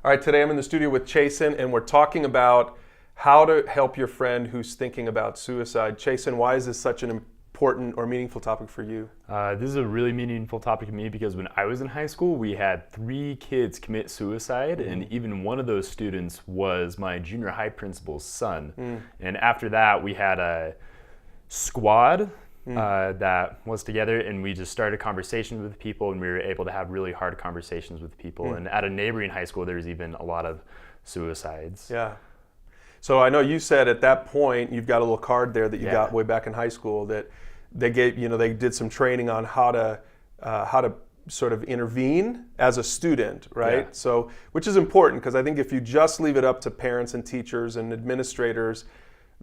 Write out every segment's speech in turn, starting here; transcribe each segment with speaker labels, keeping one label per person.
Speaker 1: All right, today I'm in the studio with Chasen, and we're talking about how to help your friend who's thinking about suicide. Chasen, why is this such an important or meaningful topic for you?
Speaker 2: This is a really meaningful topic to me because when I was in high school, we had 3 kids commit suicide, and even one of those students was my junior high principal's son. And after that, we had a squad that was together, and we just started conversations with people, and we were able to have really hard conversations with people. And at a neighboring high school, there's even a lot of suicides.
Speaker 1: Yeah. So I know you said at that point, you've got a little card there that you got way back in high school that they gave, they did some training on how to sort of intervene as a student, right?
Speaker 2: Yeah.
Speaker 1: So, which is important because I think if you just leave it up to parents and teachers and administrators,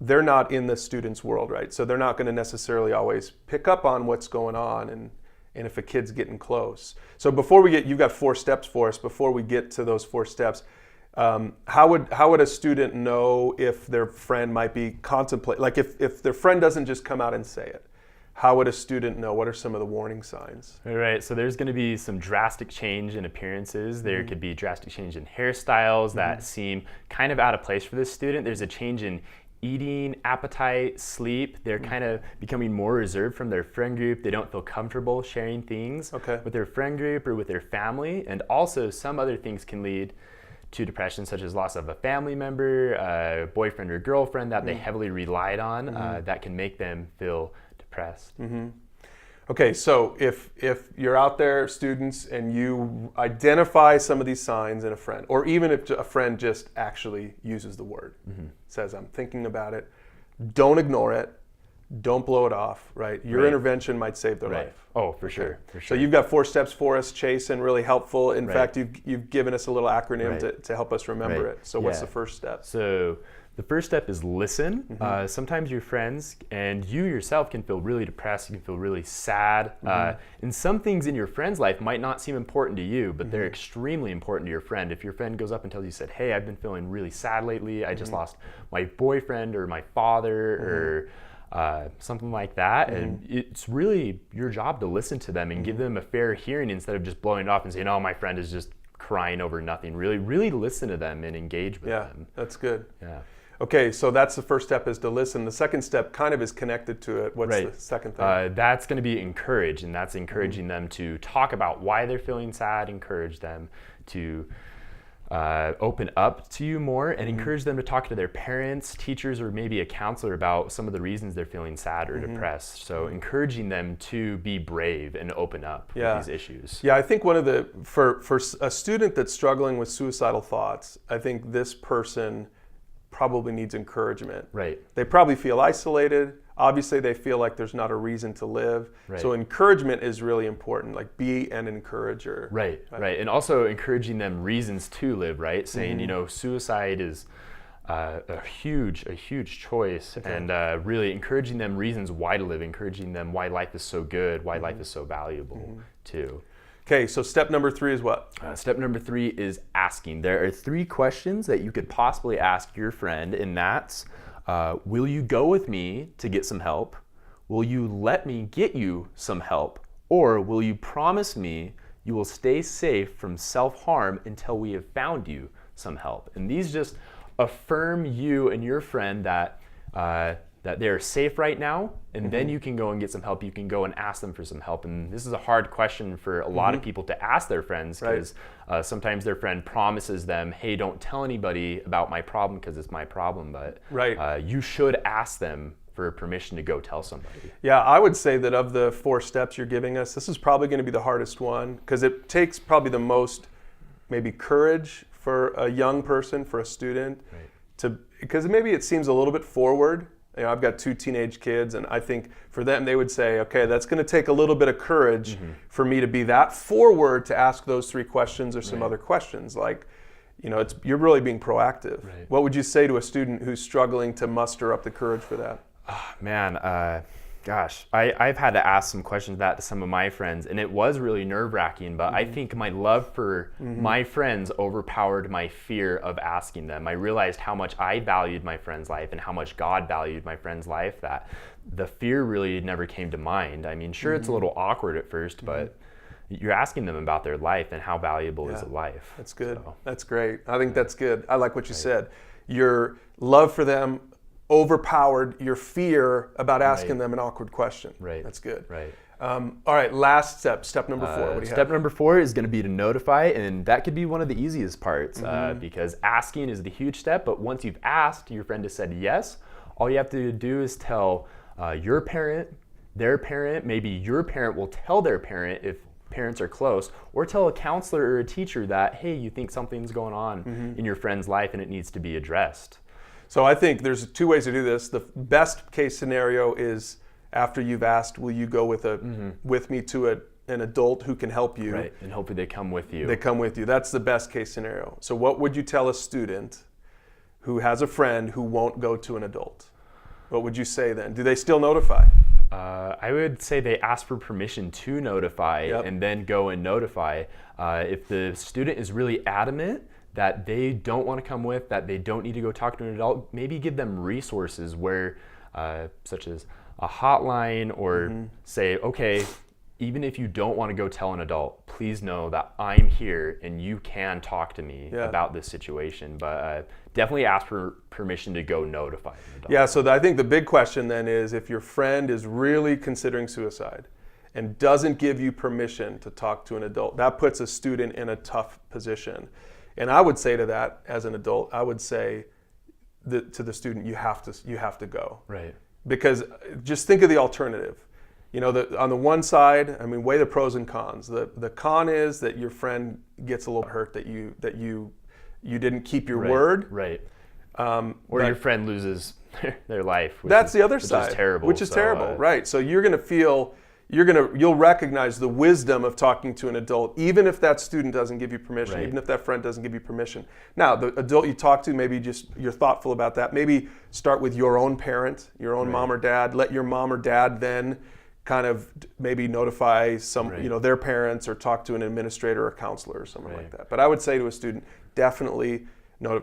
Speaker 1: they're not in the student's world, right? So they're not going to necessarily always pick up on what's going on and if a kid's getting close. So before we you've got 4 steps for us. Before we get to those 4 steps, how would a student know if their friend might be contemplating, like if their friend doesn't just come out and say it? How would a student know? What are some of the warning signs?
Speaker 2: Right, so there's going to be some drastic change in appearances. There could be drastic change in hairstyles that seem kind of out of place for this student. There's a change in eating, appetite, sleep. They're kind of becoming more reserved from their friend group. They don't feel comfortable sharing things with their friend group or with their family. And also some other things can lead to depression, such as loss of a family member, a boyfriend or girlfriend that they heavily relied on, that can make them feel depressed.
Speaker 1: Okay, so if you're out there, students, and you identify some of these signs in a friend, or even if a friend just actually uses the word, says, I'm thinking about it, don't ignore it, don't blow it off, right? Your intervention might save their life.
Speaker 2: Oh, for sure.
Speaker 1: So you've got 4 steps for us, Chasen, really helpful. In fact, you've given us a little acronym to help us remember it. So what's the first step?
Speaker 2: So the first step is listen. Sometimes your friends and you yourself can feel really depressed, you can feel really sad. And some things in your friend's life might not seem important to you, but they're extremely important to your friend. If your friend goes up and tells you, said, hey, I've been feeling really sad lately, I just lost my boyfriend or my father or something like that, and it's really your job to listen to them and give them a fair hearing instead of just blowing it off and saying, oh, my friend is just crying over nothing. Really listen to them and engage with them.
Speaker 1: That's good.
Speaker 2: Yeah.
Speaker 1: Okay, so that's the first step, is to listen. The second step kind of is connected to it. What's the second thing?
Speaker 2: That's going to be encourage, and that's encouraging them to talk about why they're feeling sad, encourage them to open up to you more, and encourage them to talk to their parents, teachers, or maybe a counselor about some of the reasons they're feeling sad or depressed. So encouraging them to be brave and open up with these issues.
Speaker 1: Yeah, I think one of the, for a student that's struggling with suicidal thoughts, I think this person probably needs encouragement.
Speaker 2: Right.
Speaker 1: They probably feel isolated. Obviously, they feel like there's not a reason to live.
Speaker 2: Right.
Speaker 1: So encouragement is really important. Like, be an encourager.
Speaker 2: Right. And also encouraging them reasons to live, right? Saying, suicide is a huge choice, and really encouraging them reasons why to live, encouraging them why life is so good, why life is so valuable too.
Speaker 1: Okay, so step number 3 is what?
Speaker 2: Step number 3 is asking. There are 3 questions that you could possibly ask your friend, and that's, will you go with me to get some help? Will you let me get you some help? Or will you promise me you will stay safe from self-harm until we have found you some help? And these just affirm you and your friend that they're safe right now, and then you can go and get some help. You can go and ask them for some help. And this is a hard question for a lot of people to ask their friends, because sometimes their friend promises them, hey, don't tell anybody about my problem because it's my problem. But you should ask them for permission to go tell somebody.
Speaker 1: Yeah, I would say that of the 4 steps you're giving us, this is probably going to be the hardest one, because it takes probably the most maybe courage for a young person, for a student, because maybe it seems a little bit forward. I've got 2 teenage kids, and I think for them, they would say, okay, that's going to take a little bit of courage for me to be that forward to ask those 3 questions or some other questions. Like, you're really being proactive. What would you say to a student who's struggling to muster up the courage for that?
Speaker 2: Gosh, I've had to ask some questions of that to some of my friends, and it was really nerve-wracking, but I think my love for my friends overpowered my fear of asking them. I realized how much I valued my friend's life and how much God valued my friend's life, that the fear really never came to mind. I mean, sure, it's a little awkward at first, but you're asking them about their life and how valuable is life.
Speaker 1: That's good.
Speaker 2: So,
Speaker 1: That's great. I think that's good. I like what you said. Your love for them overpowered your fear about asking them an awkward question.
Speaker 2: Right.
Speaker 1: That's good.
Speaker 2: Right.
Speaker 1: All right, last step number 4. What do you
Speaker 2: Step
Speaker 1: have?
Speaker 2: number 4 is going to be to notify, and that could be one of the easiest parts because asking is the huge step, but once you've asked, your friend has said yes, all you have to do is tell your parent, their parent, maybe your parent will tell their parent if parents are close, or tell a counselor or a teacher that, hey, you think something's going on in your friend's life and it needs to be addressed.
Speaker 1: So I think there's 2 ways to do this. The best case scenario is after you've asked, will you go with me to an adult who can help you?
Speaker 2: Right, and hopefully they come with you.
Speaker 1: They come with you. That's the best case scenario. So what would you tell a student who has a friend who won't go to an adult? What would you say then? Do they still notify?
Speaker 2: I would say they ask for permission to notify and then go and notify. If the student is really adamant that they don't want to come with, that they don't need to go talk to an adult, maybe give them resources where, such as a hotline, or say, okay, even if you don't want to go tell an adult, please know that I'm here and you can talk to me about this situation. But definitely ask for permission to go notify an adult.
Speaker 1: Yeah, so I think the big question then is if your friend is really considering suicide and doesn't give you permission to talk to an adult, that puts a student in a tough position. And I would say to that, as an adult, I would say to the student, you have to go.
Speaker 2: Right.
Speaker 1: Because just think of the alternative. You know, on the one side, I mean, weigh the pros and cons. The con is that your friend gets a little hurt that you didn't keep your word.
Speaker 2: Right. Or your friend loses their life.
Speaker 1: That's the other side.
Speaker 2: Which is terrible.
Speaker 1: Which is terrible, right? So you're going to feel, you'll recognize the wisdom of talking to an adult, even if that student doesn't give you permission, even if that friend doesn't give you permission. Now, the adult you talk to, maybe just you're thoughtful about that. Maybe start with your own parent, your own mom or dad. Let your mom or dad then kind of maybe notify their parents, or talk to an administrator or counselor or someone like that. But I would say to a student, definitely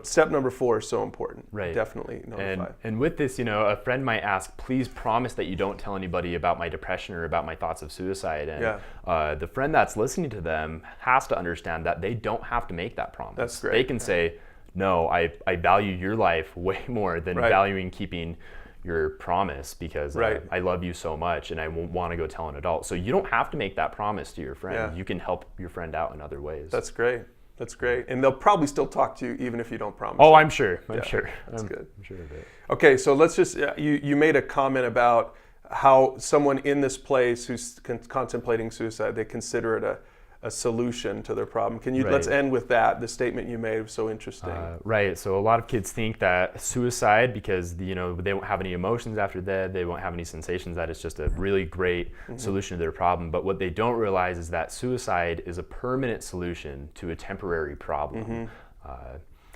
Speaker 1: step number 4 is so important.
Speaker 2: Right.
Speaker 1: Definitely notify.
Speaker 2: And with this, a friend might ask, please promise that you don't tell anybody about my depression or about my thoughts of suicide. And the friend that's listening to them has to understand that they don't have to make that promise.
Speaker 1: That's great.
Speaker 2: They can say, no, I value your life way more than valuing keeping your promise, because I love you so much and I won't want to go tell an adult. So you don't have to make that promise to your friend. You can help your friend out in other ways.
Speaker 1: That's great. That's great. And they'll probably still talk to you even if you don't promise.
Speaker 2: Oh, I'm sure. I'm sure.
Speaker 1: That's good.
Speaker 2: I'm sure of it.
Speaker 1: Okay, so let's just, you made a comment about how someone in this place who's contemplating suicide, they consider it a solution to their problem. Let's end with that, the statement you made was so interesting.
Speaker 2: Right, so a lot of kids think that suicide, because they won't have any emotions after that, they won't have any sensations, that it's just a really great solution to their problem. But what they don't realize is that suicide is a permanent solution to a temporary problem.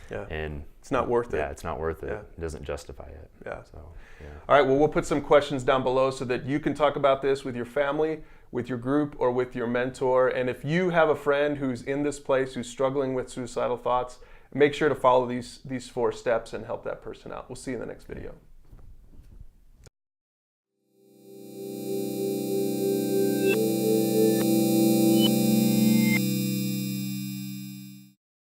Speaker 2: And
Speaker 1: it's not worth it.
Speaker 2: Yeah, it's not worth it. It doesn't justify it.
Speaker 1: All right, well, we'll put some questions down below so that you can talk about this with your family, with your group, or with your mentor. And if you have a friend who's in this place, who's struggling with suicidal thoughts, make sure to follow these 4 steps and help that person out. We'll see you in the next video.